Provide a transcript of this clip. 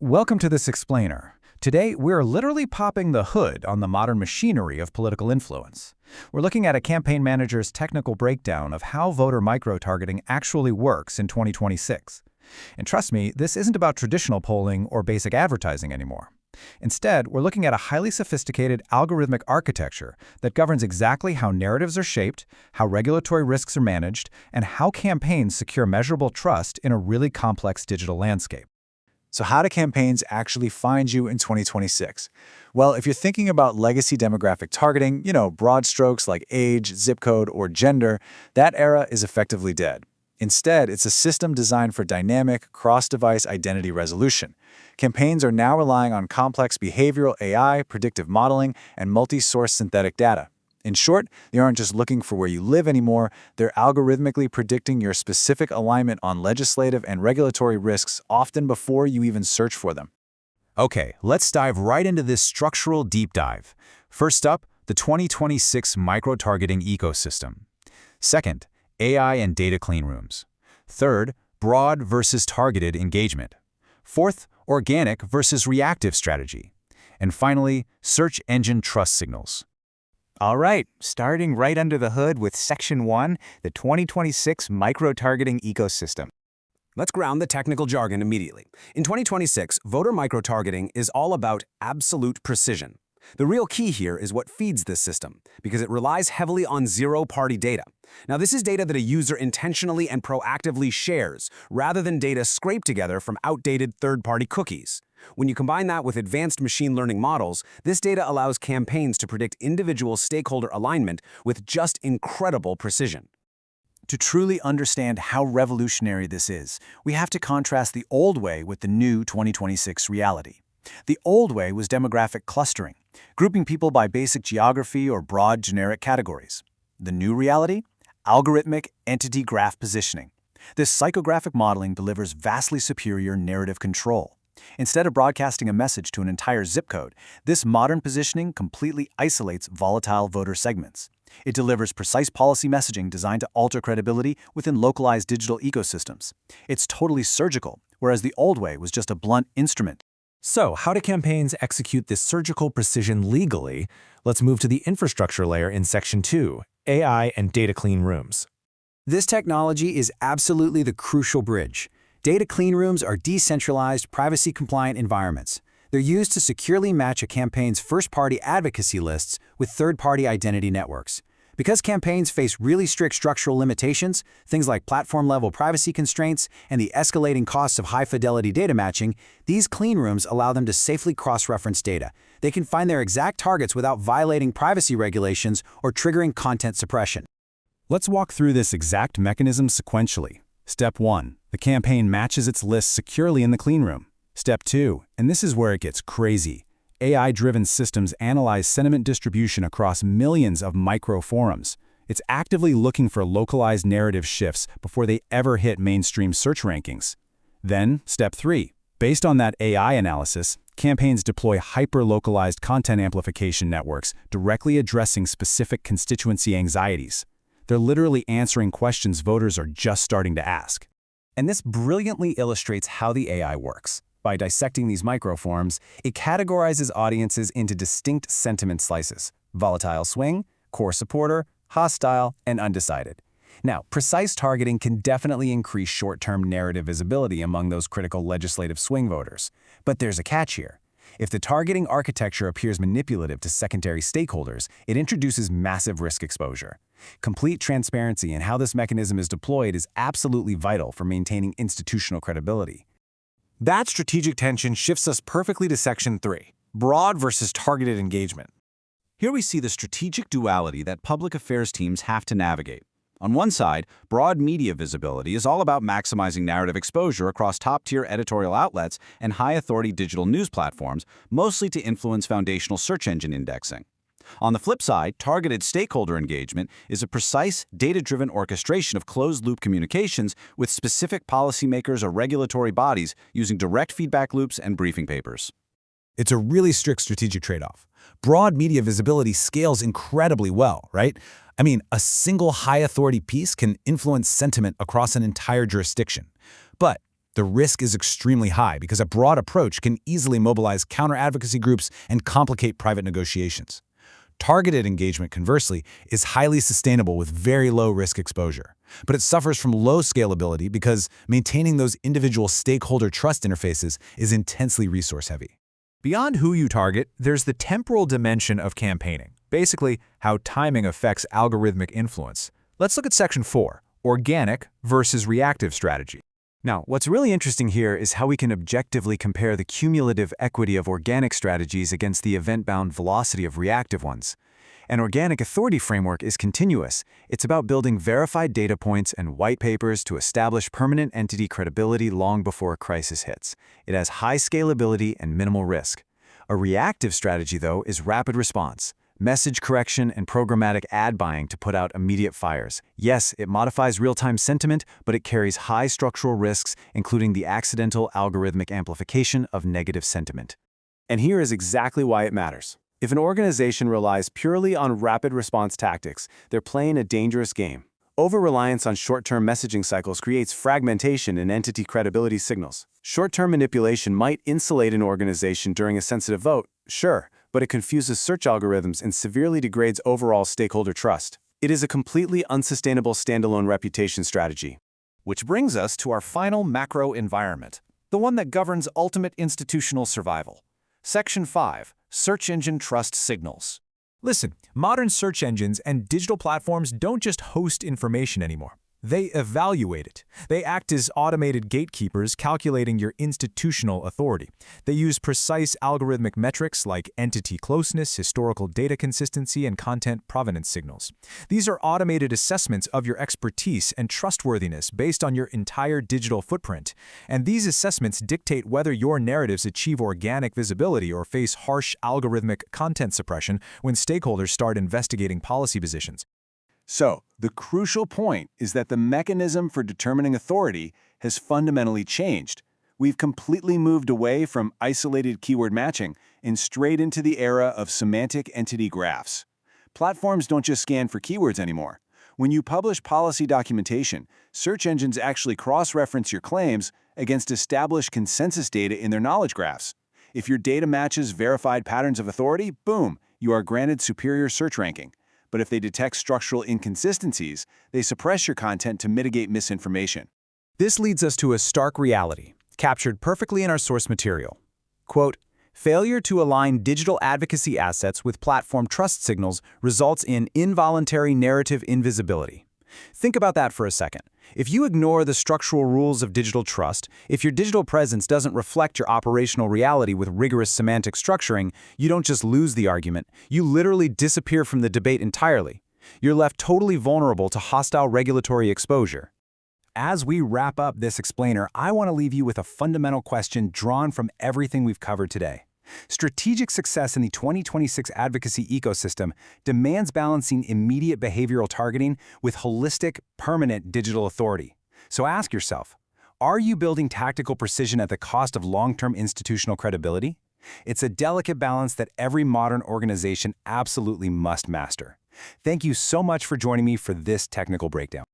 Welcome to this explainer. Today, we're literally popping the hood on the modern machinery of political influence. We're looking at a campaign manager's technical breakdown of how voter micro-targeting actually works in 2026. And trust me, this isn't about traditional polling or basic advertising anymore. Instead, we're looking at a highly sophisticated algorithmic architecture that governs exactly how narratives are shaped, how regulatory risks are managed, and how campaigns secure measurable trust in a really complex digital landscape. So how do campaigns actually find you in 2026? Well, if you're thinking about legacy demographic targeting, broad strokes like age, zip code, or gender, that era is effectively dead. Instead, it's a system designed for dynamic, cross-device identity resolution. Campaigns are now relying on complex behavioral AI, predictive modeling, and multi-source synthetic data. In short, they aren't just looking for where you live anymore, they're algorithmically predicting your specific alignment on legislative and regulatory risks often before you even search for them. Okay, let's dive right into this structural deep dive. First up, the 2026 micro-targeting ecosystem. Second, AI and data cleanrooms. Third, broad versus targeted engagement. Fourth, organic versus reactive strategy. And finally, search engine trust signals. All right, starting right under the hood with Section 1, the 2026 micro-targeting ecosystem. Let's ground the technical jargon immediately. In 2026, voter micro-targeting is all about absolute precision. The real key here is what feeds this system, because it relies heavily on zero-party data. Now, this is data that a user intentionally and proactively shares, rather than data scraped together from outdated third-party cookies. When you combine that with advanced machine learning models, this data allows campaigns to predict individual stakeholder alignment with just incredible precision. To truly understand how revolutionary this is, we have to contrast the old way with the new 2026 reality. The old way was demographic clustering, grouping people by basic geography or broad generic categories. The new reality? Algorithmic entity graph positioning. This psychographic modeling delivers vastly superior narrative control. Instead of broadcasting a message to an entire zip code, this modern positioning completely isolates volatile voter segments. It delivers precise policy messaging designed to alter credibility within localized digital ecosystems. It's totally surgical, whereas the old way was just a blunt instrument. So, how do campaigns execute this surgical precision legally? Let's move to the infrastructure layer in Section 2, AI and data clean rooms. This technology is absolutely the crucial bridge. Data clean rooms are decentralized, privacy-compliant environments. They're used to securely match a campaign's first-party advocacy lists with third-party identity networks. Because campaigns face really strict structural limitations, things like platform-level privacy constraints and the escalating costs of high-fidelity data matching, these clean rooms allow them to safely cross-reference data. They can find their exact targets without violating privacy regulations or triggering content suppression. Let's walk through this exact mechanism sequentially. Step 1. The campaign matches its lists securely in the clean room. Step 2. And this is where it gets crazy. AI-driven systems analyze sentiment distribution across millions of micro-forums. It's actively looking for localized narrative shifts before they ever hit mainstream search rankings. Then, Step 3. Based on that AI analysis, campaigns deploy hyper-localized content amplification networks directly addressing specific constituency anxieties. They're literally answering questions voters are just starting to ask. And this brilliantly illustrates how the AI works. By dissecting these microforms, it categorizes audiences into distinct sentiment slices: volatile swing, core supporter, hostile, and undecided. Now, precise targeting can definitely increase short-term narrative visibility among those critical legislative swing voters. But there's a catch here. If the targeting architecture appears manipulative to secondary stakeholders, it introduces massive risk exposure. Complete transparency in how this mechanism is deployed is absolutely vital for maintaining institutional credibility. That strategic tension shifts us perfectly to Section 3, broad versus targeted engagement. Here we see the strategic duality that public affairs teams have to navigate. On one side, broad media visibility is all about maximizing narrative exposure across top-tier editorial outlets and high-authority digital news platforms, mostly to influence foundational search engine indexing. On the flip side, targeted stakeholder engagement is a precise, data-driven orchestration of closed-loop communications with specific policymakers or regulatory bodies using direct feedback loops and briefing papers. It's a really strict strategic trade-off. Broad media visibility scales incredibly well, right? I mean, a single high-authority piece can influence sentiment across an entire jurisdiction. But The risk is extremely high because a broad approach can easily mobilize counter-advocacy groups and complicate private negotiations. Targeted engagement, conversely, is highly sustainable with very low risk exposure. But it suffers from low scalability because maintaining those individual stakeholder trust interfaces is intensely resource-heavy. Beyond who you target, there's the temporal dimension of campaigning, basically how timing affects algorithmic influence. Let's look at Section 4, Organic versus Reactive Strategy. Now, what's really interesting here is how we can objectively compare the cumulative equity of organic strategies against the event-bound velocity of reactive ones. An organic authority framework is continuous. It's about building verified data points and white papers to establish permanent entity credibility long before a crisis hits. It has high scalability and minimal risk. A reactive strategy, though, is rapid response. Message correction and programmatic ad buying to put out immediate fires. Yes, it modifies real-time sentiment, but it carries high structural risks, including the accidental algorithmic amplification of negative sentiment. And here is exactly why it matters. If an organization relies purely on rapid response tactics, they're playing a dangerous game. Over-reliance on short-term messaging cycles creates fragmentation in entity credibility signals. Short-term manipulation might insulate an organization during a sensitive vote, sure, but it confuses search algorithms and severely degrades overall stakeholder trust. It is a completely unsustainable standalone reputation strategy. Which brings us to our final macro environment, the one that governs ultimate institutional survival. Section 5, Search Engine Trust Signals. Listen, modern search engines and digital platforms don't just host information anymore. They evaluate it. They act as automated gatekeepers calculating your institutional authority. They use precise algorithmic metrics like entity closeness, historical data consistency, and content provenance signals. These are automated assessments of your expertise and trustworthiness based on your entire digital footprint. And these assessments dictate whether your narratives achieve organic visibility or face harsh algorithmic content suppression when stakeholders start investigating policy positions. So, the crucial point is that the mechanism for determining authority has fundamentally changed. We've completely moved away from isolated keyword matching and straight into the era of semantic entity graphs. Platforms don't just scan for keywords anymore. When you publish policy documentation, search engines actually cross-reference your claims against established consensus data in their knowledge graphs. If your data matches verified patterns of authority, boom, you are granted superior search ranking. But if they detect structural inconsistencies, they suppress your content to mitigate misinformation. This leads us to a stark reality, captured perfectly in our source material. Quote, failure to align digital advocacy assets with platform trust signals results in involuntary narrative invisibility. Think about that for a second. If you ignore the structural rules of digital trust, if your digital presence doesn't reflect your operational reality with rigorous semantic structuring, you don't just lose the argument, you literally disappear from the debate entirely. You're left totally vulnerable to hostile regulatory exposure. As we wrap up this explainer, I want to leave you with a fundamental question drawn from everything we've covered today. Strategic success in the 2026 advocacy ecosystem demands balancing immediate behavioral targeting with holistic, permanent digital authority. So ask yourself, are you building tactical precision at the cost of long-term institutional credibility? It's a delicate balance that every modern organization absolutely must master. Thank you so much for joining me for this technical breakdown.